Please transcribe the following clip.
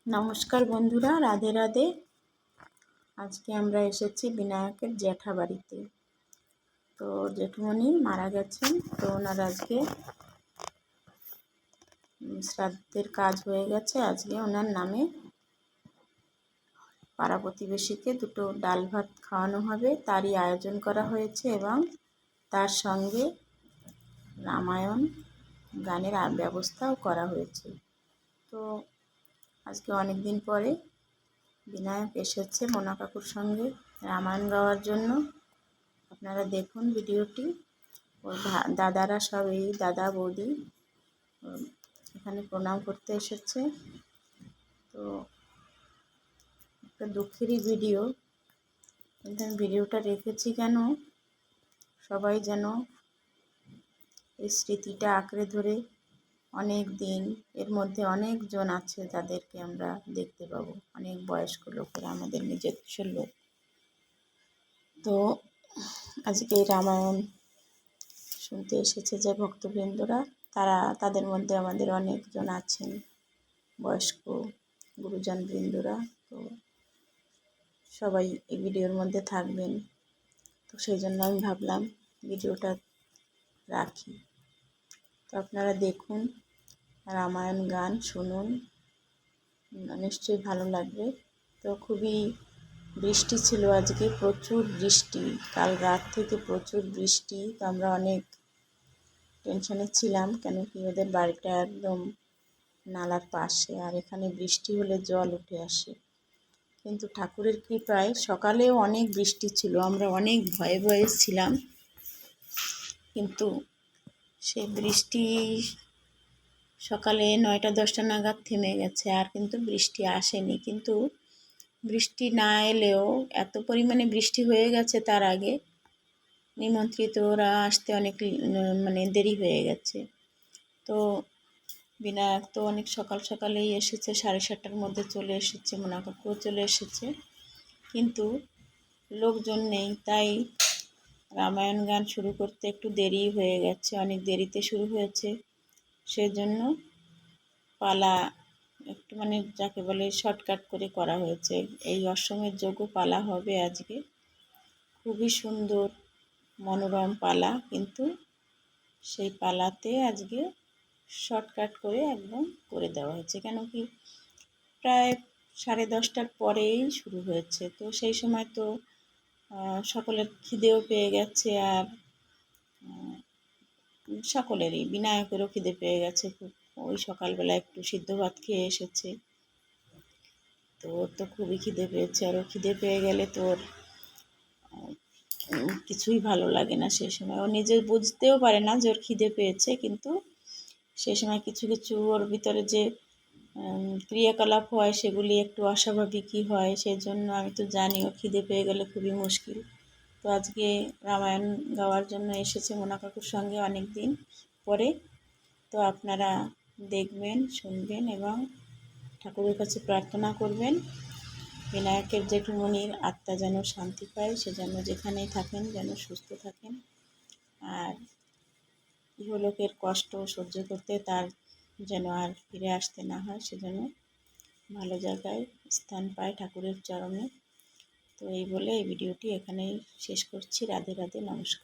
নমস্কার বন্ধুরা, রাধে রাধে। আজকে আমরা এসেছি বিনায়কের জ্যাঠা বাড়িতে। তো জেঠুমণি মারা গেছেন, তো ওনার আজকে শ্রাদ্ধের কাজ হয়ে গেছে। আজকে ওনার নামে পাড়া প্রতিবেশীকে দুটো ডাল ভাত খাওয়ানো হবে, তারই আয়োজন করা হয়েছে এবং তার সঙ্গে রামায়ণ গানের ব্যবস্থাও করা হয়েছে। তো আজকে অনেক দিন পরে বিনায়ক এসেছে মোনা কাকুর সঙ্গে রামায়ণ গাওয়ার জন্য। আপনারা দেখুন ভিডিওটি। ওর দাদারা সব, এই দাদা বৌদি এখানে প্রণাম করতে এসেছে। তো একটা দুঃখেরই ভিডিও, কিন্তু আমি ভিডিওটা রেখেছি কেন, সবাই যেন এই স্মৃতিটা আঁকড়ে ধরে অনেক দিন, এর মধ্যে অনেকজন আছে যাদেরকে আমরা দেখতে পাবো, অনেক বয়স্ক লোকেরা, আমাদের নিজস্ব লোক। তো আজকে এই রামায়ণ শুনতে এসেছে যে ভক্তবৃন্দরা, তাদের মধ্যে আমাদের অনেকজন আছেন বয়স্ক গুরুজন বৃন্দরা। তো সবাই এই ভিডিওর মধ্যে থাকবেন, তো সেই জন্য আমি ভাবলাম ভিডিওটা রাখি। তো আপনারা দেখুন, রামায়ণ গান শুনুন, নিশ্চয়ই ভালো লাগবে। তো খুবই বৃষ্টি ছিল আজকে, প্রচুর বৃষ্টি, কাল রাত থেকে প্রচুর বৃষ্টি। তো আমরা অনেক টেনশনে ছিলাম, কেন কি ওদের বাড়িটা একদম নালার পাশে, আর এখানে বৃষ্টি হলে জল উঠে আসে। কিন্তু ঠাকুরের কৃপায় সকালেও অনেক বৃষ্টি ছিল, আমরা অনেক ভয়ে ভয়ে ছিলাম। কিন্তু সে বৃষ্টি সকালে 9টা 10টা নাগাদ থেমে গেছে, আর কিন্তু বৃষ্টি আসেনি। কিন্তু বৃষ্টি না এলেও এত পরিমাণে বৃষ্টি হয়ে গেছে, তার আগে নিমন্ত্রিতরা আসতে অনেক দেরি হয়ে গেছে। তো বিনায়ক তো অনেক সকাল সকালেই এসেছে, 7:30টার মধ্যে চলে এসেছে, মোনা কাকুও চলে এসেছে, কিন্তু লোকজন নেই। তাই রামায়ণ গান শুরু করতে একটু দেরি হয়ে গেছে, অনেক দেরিতে শুরু হয়েছে। সেজন্য পালা একটু যাকে বলে শর্টকাট করে করা হয়েছে। এই অশ্বমেধ যজ্ঞ পালা হবে আজকে, খুবই সুন্দর মনোরম পালা, কিন্তু সেই পালাতে আজকে শর্টকাট করে একদম করে দেওয়া হয়েছে। কেন কি প্রায় 10:30টার পরেই শুরু হয়েছে, তো সেই সময় তো সকলের খিদেও পেয়ে গেছে, আর সকলেরই, বিনায়কেরও খিদে পেয়ে গেছে খুব। ওই সকালবেলা একটু সিদ্ধ ভাত খেয়ে এসেছে, তো ওর তো খুবই খিদে পেয়েছে। আর ও খিদে পেয়ে গেলে তো ওর কিছুই ভালো লাগে না সেই সময়। ও নিজে বুঝতেও পারে না যে ওর খিদে পেয়েছে, কিন্তু সেই সময় কিছু কিছু ওর ভিতরে যে ক্রিয়াকলাপ হয় সেগুলি একটু অস্বাভাবিকই হয়। সেই জন্য আমি তো জানি ও খিদে পেয়ে গেলে খুবই মুশকিল। তো আজকে রামায়ণ গাওয়ার জন্য এসেছে মোনা কাকুর সঙ্গে অনেক দিন পরে। তো আপনারা দেখবেন, শুনবেন এবং ঠাকুরের কাছে প্রার্থনা করবেন বিনায়কের জেঠুমণির আত্মা যেন শান্তি পায়, সে যেন যেখানেই থাকেন যেন সুস্থ থাকেন, আর ইহলোকের কষ্ট সহ্য করতে তার যেন আর ফিরে আসতে না হয়, সেজন্য ভালো জায়গায় স্থান পায় ঠাকুরের চরণে। তো এই বলে এই ভিডিওটি এখানেই শেষ করছি। রাধে রাধে, নমস্কার।